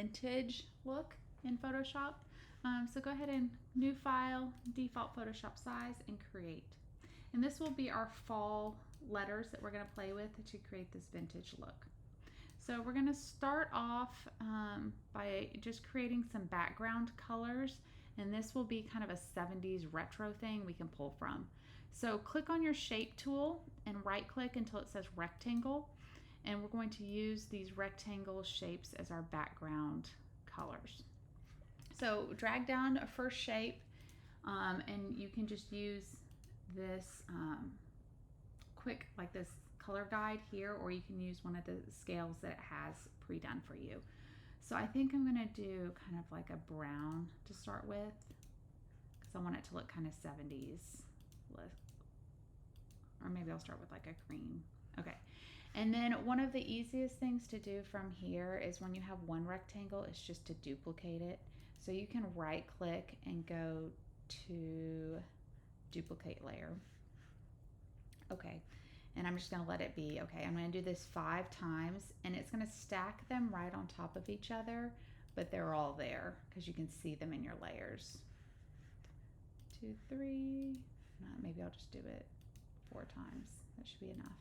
vintage look in Photoshop. So go ahead and new file, default Photoshop size, and create. And this will be our fall letters that we're going to play with to create this vintage look. So we're going to start off by just creating some background colors, and this will be kind of a 70s retro thing we can pull from. So click on your shape tool and right click until it says rectangle, and we're going to use these rectangle shapes as our background colors. So drag down a first shape, and you can just use this quick, like this color guide here, or you can use one of the scales that it has pre-done for you. So I think I'm gonna do kind of like a brown to start with, because I want it to look kind of 70s. Or maybe I'll start with like a cream. Okay. And then one of the easiest things to do from here is when you have one rectangle, is just to duplicate it. So you can right click and go to duplicate layer. Okay, and I'm just gonna let it be. Okay, I'm gonna do this 5 times, and it's gonna stack them right on top of each other, but they're all there because you can see them in your layers. 2, 3, maybe I'll just do it 4 times. That should be enough.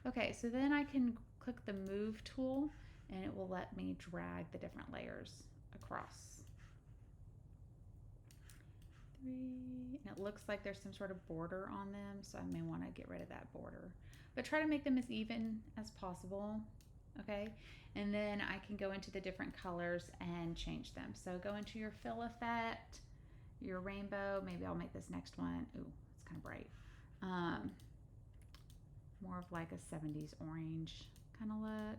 Okay, so then I can click the move tool, and it will let me drag the different layers across. 3, and it looks like there's some sort of border on them, so I may want to get rid of that border, but try to make them as even as possible. Okay, and then I can go into the different colors and change them. So go into your fill effect, your rainbow. Maybe I'll make this next one, ooh, it's kind of bright, more of like a 70s orange kind of look.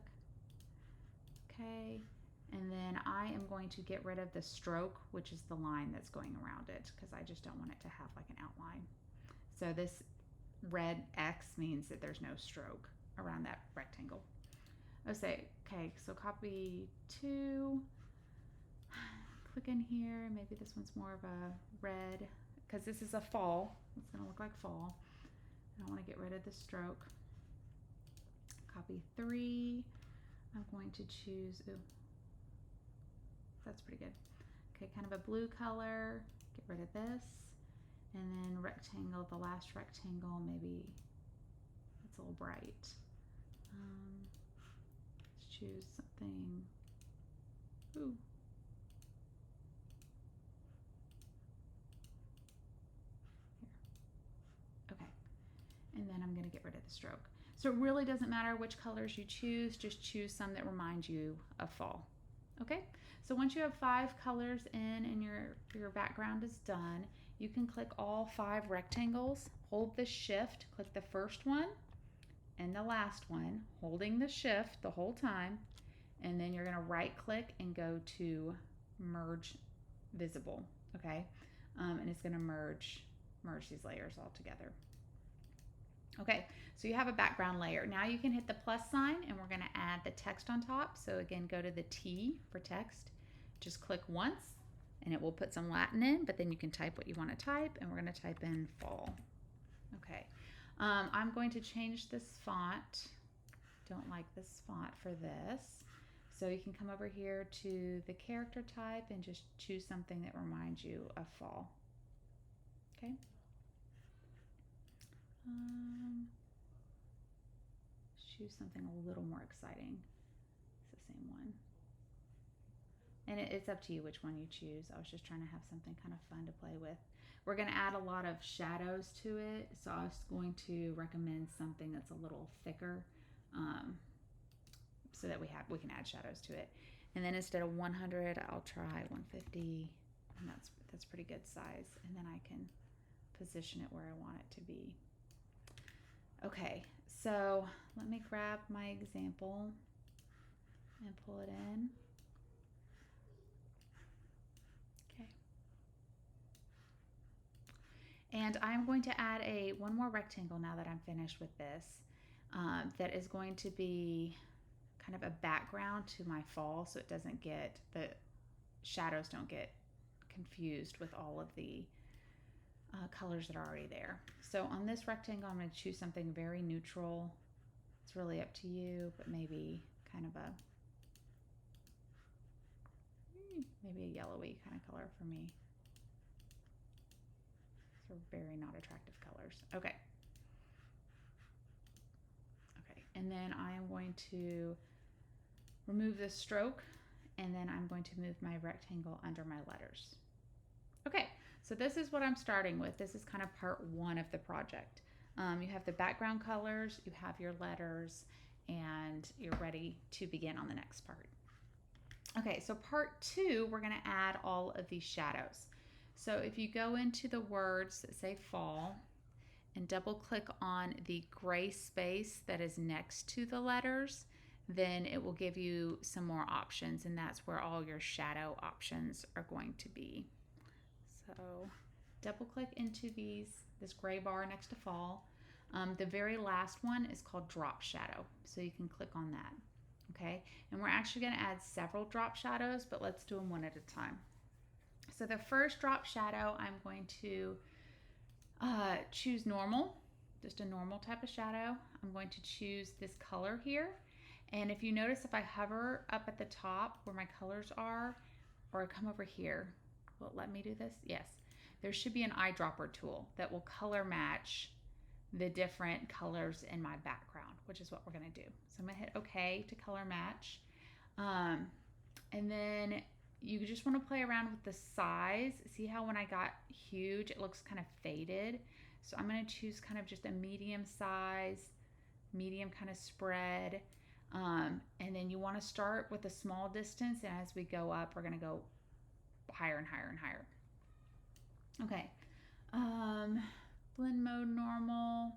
Okay, and then I am going to get rid of the stroke, which is the line that's going around it, because I just don't want it to have like an outline. So this red X means that there's no stroke around that rectangle. Okay, so copy 2, click in here, maybe this one's more of a red, because this is a fall, it's gonna look like fall. I want to get rid of the stroke. Copy 3, I'm going to choose, ooh, that's pretty good. Okay, kind of a blue color, get rid of this. And then rectangle, the last rectangle, maybe it's a little bright. Let's choose something, ooh. Here. Okay, and then I'm gonna get rid of the stroke. So it really doesn't matter which colors you choose, just choose some that remind you of fall. Okay, so once you have 5 colors in and your background is done, you can click all 5 rectangles, hold the shift, click the first one and the last one, holding the shift the whole time, and then you're gonna right click and go to merge visible, okay? And it's gonna merge these layers all together. Okay, so you have a background layer. Now you can hit the plus sign, and we're gonna add the text on top. So again, go to the T for text. Just click once, and it will put some Latin in, but then you can type what you wanna type, and we're gonna type in fall. Okay, I'm going to change this font. Don't like this font for this. So you can come over here to the character type and just choose something that reminds you of fall. Okay. Choose something a little more exciting. It's the same one. And it's up to you which one you choose. I was just trying to have something kind of fun to play with. We're going to add a lot of shadows to it, so I was going to recommend something that's a little thicker, so that we can add shadows to it. And then instead of 100, I'll try 150, and that's pretty good size. And then I can position it where I want it to be. Okay, so let me grab my example and pull it in. Okay. And I'm going to add one more rectangle now that I'm finished with this, that is going to be kind of a background to my fall, so it doesn't get, the shadows don't get confused with all of the colors that are already there. So on this rectangle, I'm going to choose something very neutral. It's really up to you, but maybe kind of a maybe a yellowy kind of color for me. These are very not attractive colors. Okay. Okay, and then I am going to remove this stroke, and then I'm going to move my rectangle under my letters. Okay, so this is what I'm starting with. This is kind of part one of the project. You have the background colors, you have your letters, and you're ready to begin on the next part. Okay, so part two, we're gonna add all of these shadows. So if you go into the words that say fall and double click on the gray space that is next to the letters, then it will give you some more options, and that's where all your shadow options are going to be. So double click into this gray bar next to fall. The very last one is called drop shadow, so you can click on that. Okay, and we're actually going to add several drop shadows, but let's do them one at a time. So the first drop shadow, I'm going to choose normal, just a normal type of shadow. I'm going to choose this color here, and if you notice, if I hover up at the top where my colors are, or I come over here, will it let me do this? Yes. There should be an eyedropper tool that will color match the different colors in my background, which is what we're going to do. So I'm going to hit OK to color match. And then you just want to play around with the size. See how when I got huge, it looks kind of faded. So I'm going to choose kind of just a medium size, medium kind of spread. And then you want to start with a small distance, and as we go up, we're going to go higher and higher and higher. Okay. Blend mode normal,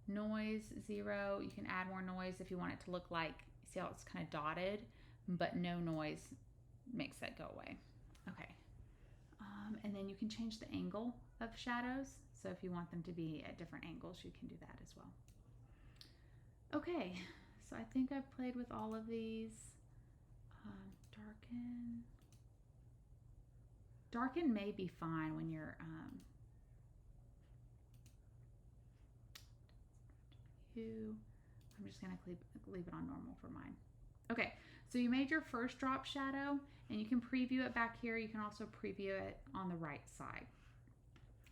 noise 0. You can add more noise if you want it to look like, see how it's kind of dotted, but no noise makes that go away. Okay. And then you can change the angle of shadows. So if you want them to be at different angles, you can do that as well. Okay, so I think I've played with all of these. Darken may be fine when you're I'm just going to leave it on normal for mine. Okay, so you made your first drop shadow, and you can preview it back here. You can also preview it on the right side.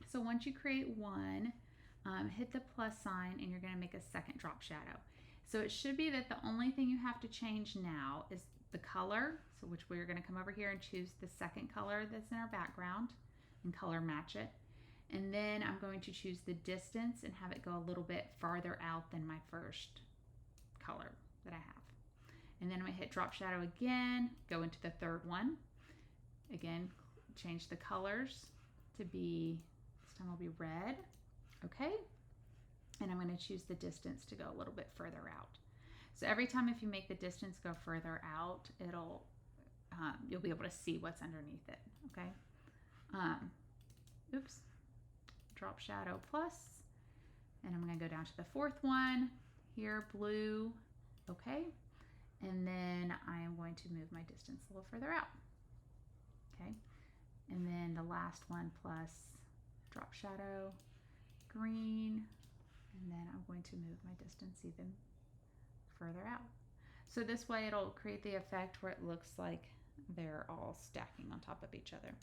So once you create one, hit the plus sign, and you're going to make a second drop shadow. So it should be that the only thing you have to change now is the color, so which we're going to come over here and choose the second color that's in our background and color match it. And then I'm going to choose the distance and have it go a little bit farther out than my first color that I have. And then I'm going to hit drop shadow again, go into the third one. Again, change the colors to be, this time will be red. Okay. And I'm going to choose the distance to go a little bit further out. So every time if you make the distance go further out, it'll you'll be able to see what's underneath it. Okay. Oops. Drop shadow plus, and I'm going to go down to the fourth one here, blue. Okay. And then I am going to move my distance a little further out. Okay. And then the last one plus drop shadow, green. And then I'm going to move my distance even further out. So this way it'll create the effect where it looks like they're all stacking on top of each other.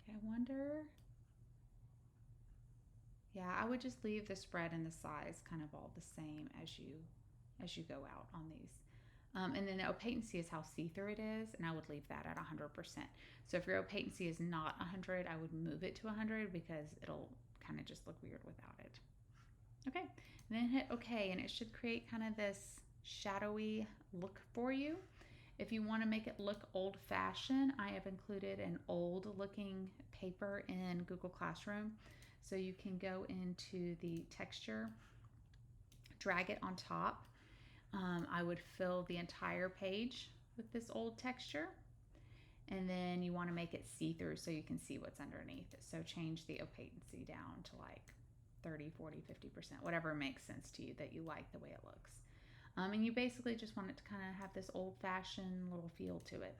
Okay, I wonder. Yeah, I would just leave the spread and the size kind of all the same as you go out on these. And then the opaquency is how see-through it is, and I would leave that at 100%. So if your opaquency is not 100, I would move it to 100 because it'll kind of just look weird without it. Okay, and then hit OK, and it should create kind of this shadowy look for you. If you want to make it look old-fashioned, I have included an old-looking paper in Google Classroom. So you can go into the texture, drag it on top. I would fill the entire page with this old texture, and then you want to make it see-through so you can see what's underneath. So change the opaquency down to like 30, 40, 50%, whatever makes sense to you that you like the way it looks. And you basically just want it to kind of have this old-fashioned little feel to it.